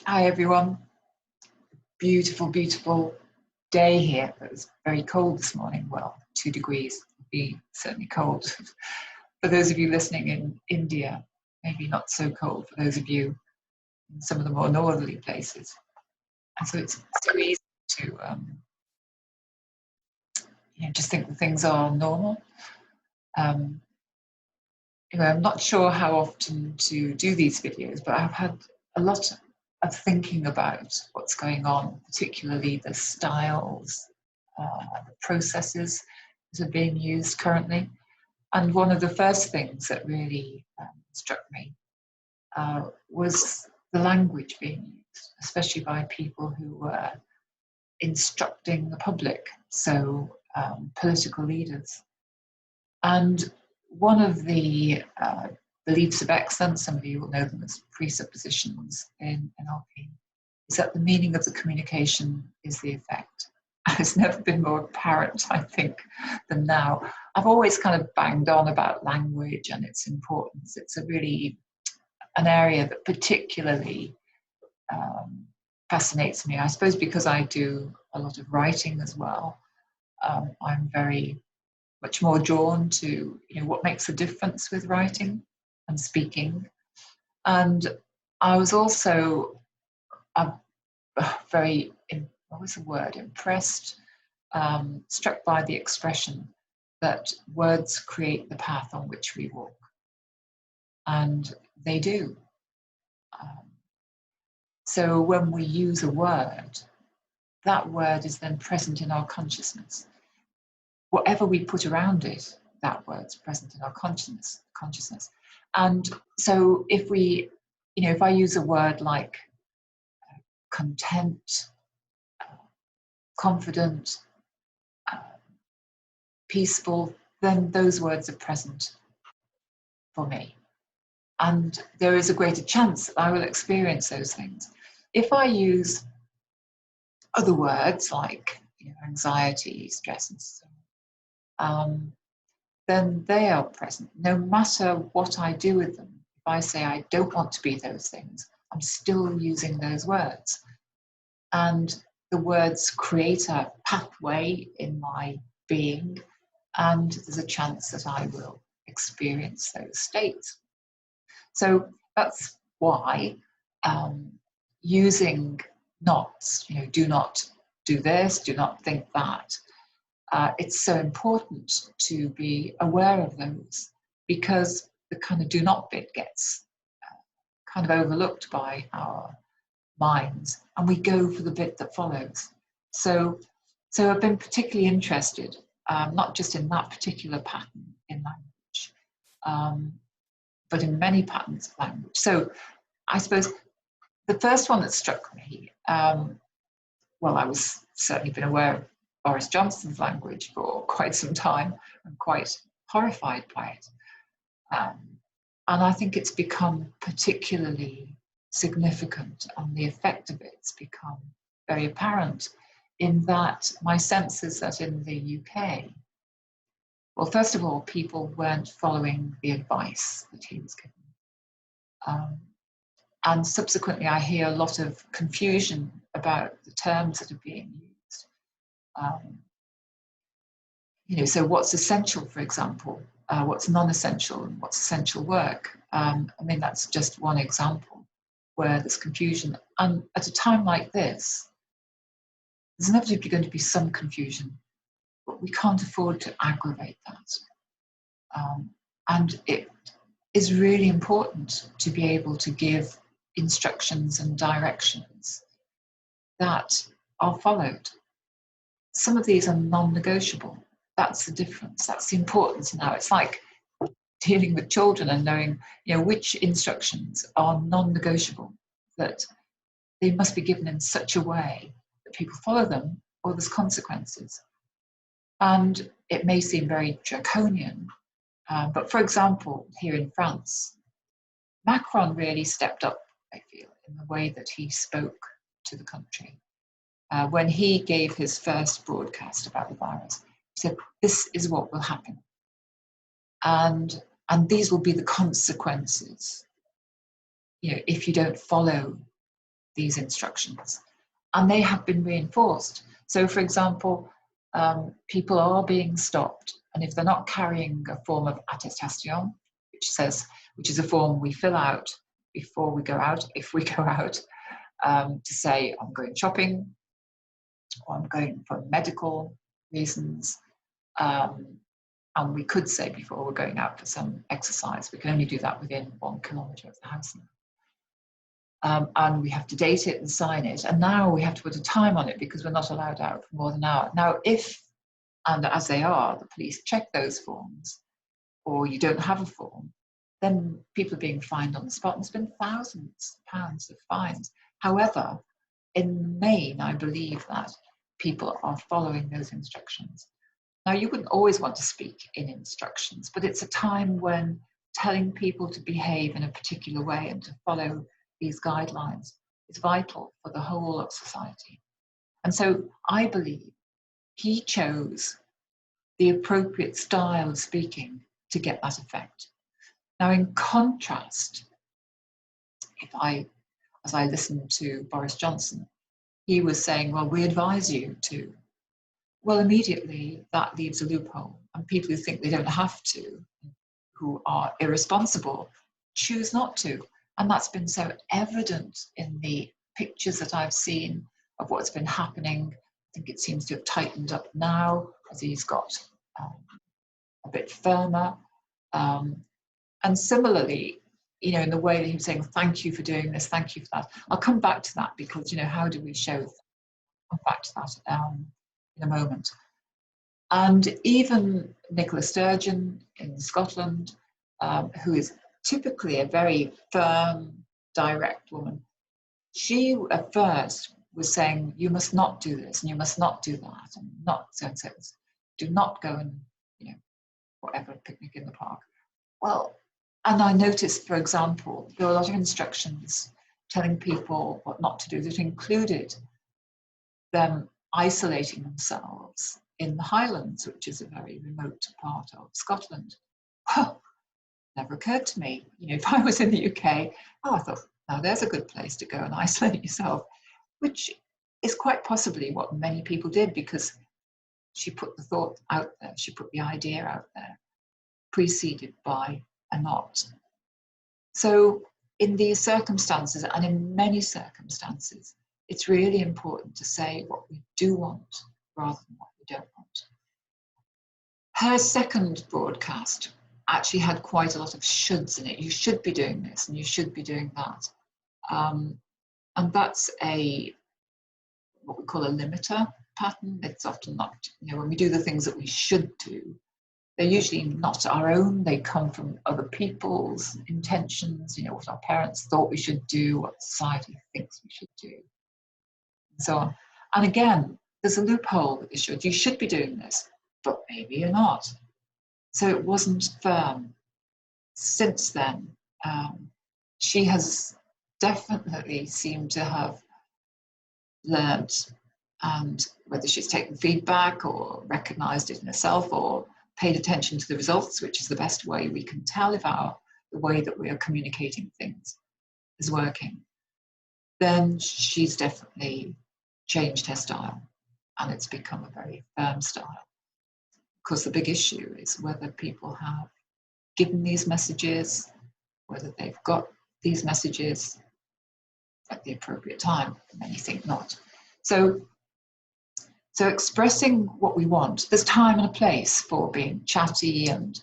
Hi everyone. Beautiful, beautiful day here. It was very cold this morning. Well, 2 degrees would be certainly cold. For those of you listening in India, maybe not so cold for those of you in some of the more northerly places. And so it's so easy to just think that things are normal. I'm not sure how often to do these videos, but I've had a lot of thinking about what's going on, particularly the styles, the processes that are being used currently. And one of the first things that really struck me was the language being used, especially by people who were instructing the public, so political leaders. And one of the beliefs of excellence, some of you will know them as presuppositions in NLP, is that the meaning of the communication is the effect. And it's never been more apparent, I think, than now. I've always kind of banged on about language and its importance. It's a really an area that particularly fascinates me, I suppose, because I do a lot of writing as well. I'm very much more drawn to what makes a difference with writing and speaking. And I was also very, what was the word, impressed, struck by the expression that words create the path on which we walk. And they do. So when we use a word, that word is then present in our consciousness. Whatever we put around it, that word's present in our consciousness. And so if if I use a word like content, confident, peaceful, then those words are present for me. And there is a greater chance that I will experience those things. If I use other words like anxiety, stress, and so on, then they are present no matter what I do with them. If I say I don't want to be those things, I'm still using those words. And the words create a pathway in my being, and there's a chance that I will experience those states. So that's why using nots, do not do this, do not think that, it's so important to be aware of those, because the kind of do not bit gets kind of overlooked by our minds, and we go for the bit that follows. So I've been particularly interested, not just in that particular pattern in language, but in many patterns of language. So I suppose the first one that struck me, well, I was certainly been aware of Boris Johnson's language for quite some time and quite horrified by it. And I think it's become particularly significant, and the effect of it's become very apparent in that my sense is that in the UK, well, first of all, people weren't following the advice that he was given. And subsequently, I hear a lot of confusion about the terms that are being used. So what's essential, for example, what's non-essential, and what's essential work. That's just one example where there's confusion. And at a time like this, there's inevitably going to be some confusion, but we can't afford to aggravate that. And it is really important to be able to give instructions and directions that are followed. Some of these are non-negotiable. That's the difference. That's the importance now. It's like dealing with children and knowing, which instructions are non-negotiable, that they must be given in such a way that people follow them, or there's consequences. And it may seem very draconian, but for example, here in France, Macron really stepped up, I feel, in the way that he spoke to the country. When he gave his first broadcast about the virus, he said, this is what will happen. And these will be the consequences, if you don't follow these instructions, and they have been reinforced. So, for example, people are being stopped, and if they're not carrying a form of attestation, which is a form we fill out before we go out, if we go out, to say I'm going shopping, or I'm going for medical reasons, and we could say before we're going out for some exercise. We can only do that within 1 kilometre of the house now. And we have to date it and sign it. And now we have to put a time on it because we're not allowed out for more than an hour. Now, if, and as they are, the police check those forms, or you don't have a form, then people are being fined on the spot. And there's been thousands of pounds of fines. However, in the main, I believe that people are following those instructions. Now, you wouldn't always want to speak in instructions, but it's a time when telling people to behave in a particular way and to follow these guidelines is vital for the whole of society. And so I believe he chose the appropriate style of speaking to get that effect. Now, in contrast, as I listened to Boris Johnson, he was saying, well, we advise you to. Well, immediately that leaves a loophole, and people who think they don't have to, who are irresponsible, choose not to. And that's been so evident in the pictures that I've seen of what's been happening. I think it seems to have tightened up now as he's got a bit firmer. And similarly, in the way that he was saying, thank you for doing this, thank you for that. I'll come back to that because, how do we show that? I'll come back to that in a moment. And even Nicola Sturgeon in Scotland, who is typically a very firm, direct woman, she at first was saying, you must not do this and you must not do that and not so and so. Do not go and, whatever, picnic in the park. Well, and I noticed, for example, there were a lot of instructions telling people what not to do that included them isolating themselves in the Highlands, which is a very remote part of Scotland. Well, never occurred to me. If I was in the UK, I thought, now there's a good place to go and isolate yourself, which is quite possibly what many people did because she put the thought out there, she put the idea out there, preceded by a not. So in these circumstances, and in many circumstances, it's really important to say what we do want rather than what we don't want. Her second broadcast actually had quite a lot of shoulds in it. You should be doing this and you should be doing that. And that's what we call a limiter pattern. It's often not, when we do the things that we should do, they're usually not our own. They come from other people's intentions, what our parents thought we should do, what society thinks we should do, and so on. And again, there's a loophole with the should. You should be doing this, but maybe you're not. So it wasn't firm. Since then, she has definitely seemed to have learned, and whether she's taken feedback or recognized it in herself or paid attention to the results, which is the best way we can tell if the way that we are communicating things is working, then she's definitely changed her style and it's become a very firm style. Because the big issue is whether people have given these messages, whether they've got these messages at the appropriate time. Many think not. So expressing what we want, there's time and a place for being chatty and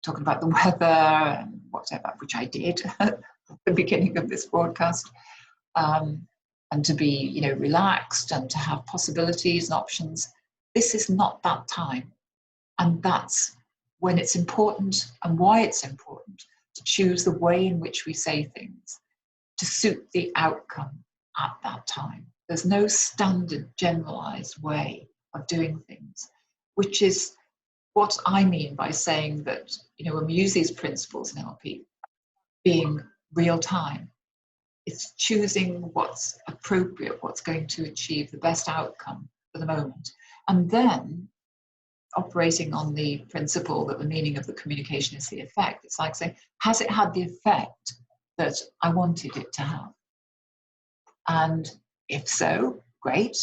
talking about the weather and whatever, which I did at the beginning of this broadcast, and to be, relaxed and to have possibilities and options. This is not that time. And that's when it's important and why it's important to choose the way in which we say things to suit the outcome at that time. There's no standard generalized way of doing things, which is what I mean by saying that, when we use these principles in NLP, being real time, it's choosing what's appropriate, what's going to achieve the best outcome for the moment. And then operating on the principle that the meaning of the communication is the effect. It's like saying, has it had the effect that I wanted it to have? And if so, great.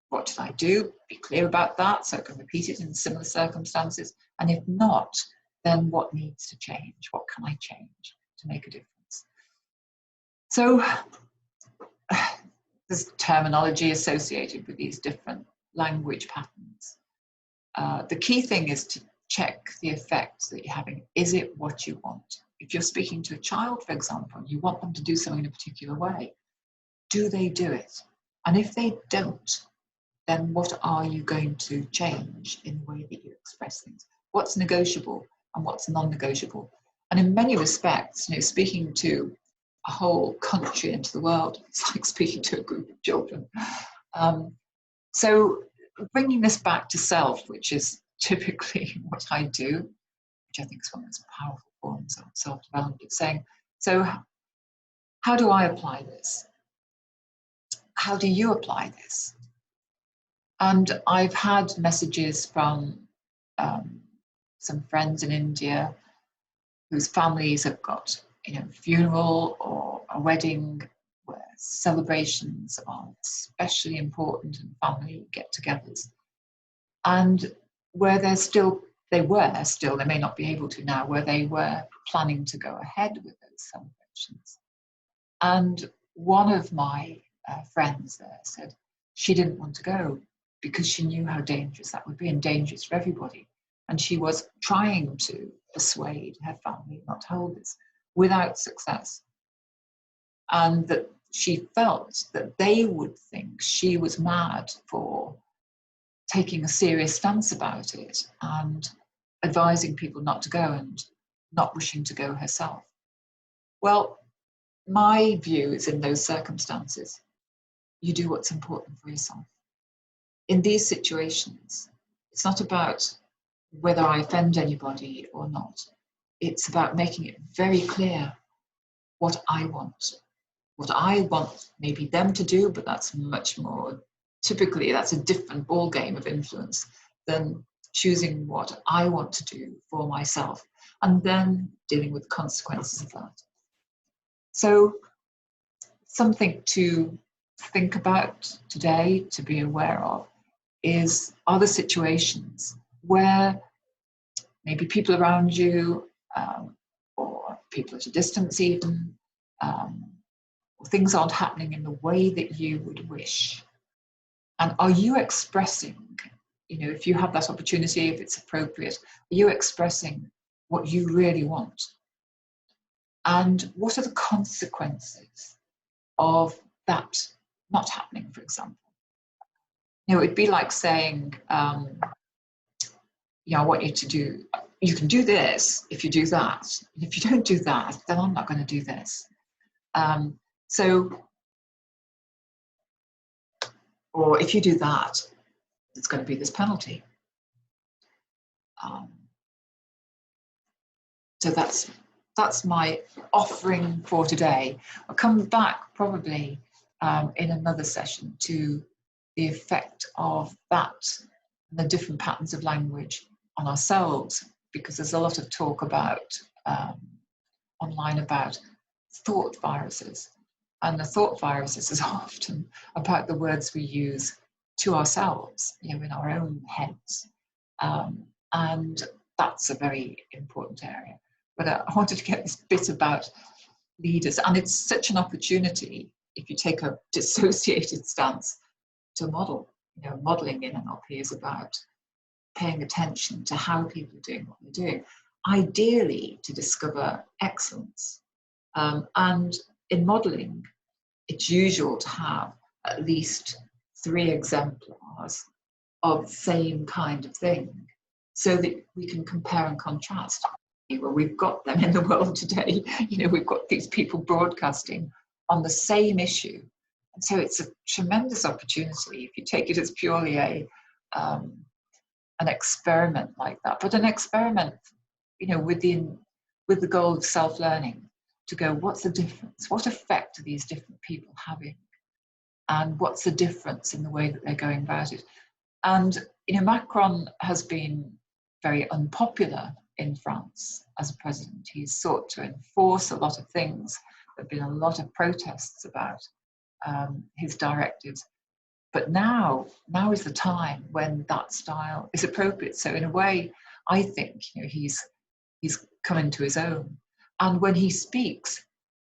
What did I do? Be clear about that so I can repeat it in similar circumstances. And if not, then what needs to change? What can I change to make a difference? So there's terminology associated with these different language patterns. The key thing is to check the effects that you're having. Is it what you want? If you're speaking to a child, for example, and you want them to do something in a particular way, do they do it? And if they don't, then what are you going to change in the way that you express things? What's negotiable and what's non-negotiable? And in many respects, speaking to a whole country into the world, it's like speaking to a group of children. So bringing this back to self, which is typically what I do, which I think is one of the most powerful forms of self-development, saying, so how do I apply this? How do you apply this? And I've had messages from some friends in India whose families have got, funeral or a wedding where celebrations are especially important and family get-togethers, and where they may not be able to now, where they were planning to go ahead with those celebrations. And one of my friends there said she didn't want to go because she knew how dangerous that would be, and dangerous for everybody. And she was trying to persuade her family not to hold this without success. And that she felt that they would think she was mad for taking a serious stance about it and advising people not to go and not wishing to go herself. Well, my view is in those circumstances, you do what's important for yourself. In these situations, it's not about whether I offend anybody or not. It's about making it very clear what I want. What I want maybe them to do, but that's much more, typically that's a different ballgame of influence than choosing what I want to do for myself and then dealing with the consequences of that. So something to think about today, to be aware of, is other situations where maybe people around you or people at a distance even, or things aren't happening in the way that you would wish. And are you expressing, if you have that opportunity, if it's appropriate, are you expressing what you really want? And what are the consequences of that not happening, for example? It'd be like saying, I want you to do, you can do this if you do that. And if you don't do that, then I'm not going to do this. Or if you do that, it's going to be this penalty. So that's my offering for today. I'll come back probably in another session to the effect of that and the different patterns of language on ourselves, because there's a lot of talk about online about thought viruses. And the thought viruses is often about the words we use to ourselves, in our own heads. And that's a very important area. But I wanted to get this bit about leaders. And it's such an opportunity, if you take a dissociated stance, to model. Modeling in NLP is about paying attention to how people are doing what they're doing, ideally to discover excellence. And in modeling, it's usual to have at least 3 exemplars of the same kind of thing so that we can compare and contrast. Well, we've got them in the world today. We've got these people broadcasting on the same issue. And so it's a tremendous opportunity if you take it as purely an experiment like that, but an experiment, with the goal of self-learning, to go, what's the difference? What effect are these different people having? And what's the difference in the way that they're going about it? And, Macron has been very unpopular in France as a president. He's sought to enforce a lot of things. There have been a lot of protests about his directives. But now is the time when that style is appropriate. So in a way, I think he's come into his own. And when he speaks,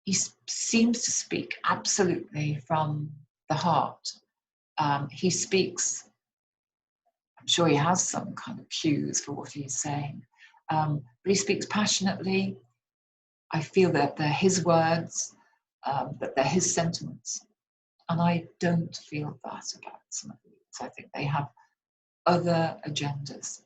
he seems to speak absolutely from the heart. He speaks, I'm sure he has some kind of cues for what he's saying, but he speaks passionately. I feel that they're his words, that they're his sentiments. And I don't feel that about some of these. I think they have other agendas.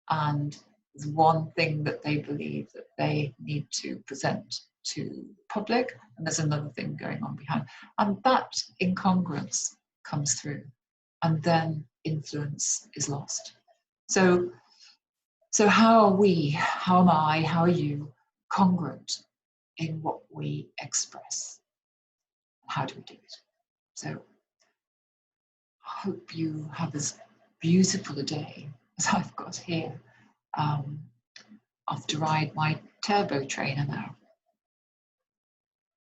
And there's one thing that they believe that they need to present to the public, and there's another thing going on behind. And that incongruence comes through, and then influence is lost. So how are we, how am I, how are you congruent in what we express? How do we do it? So I hope you have as beautiful a day as I've got here. Off to ride my turbo trainer now.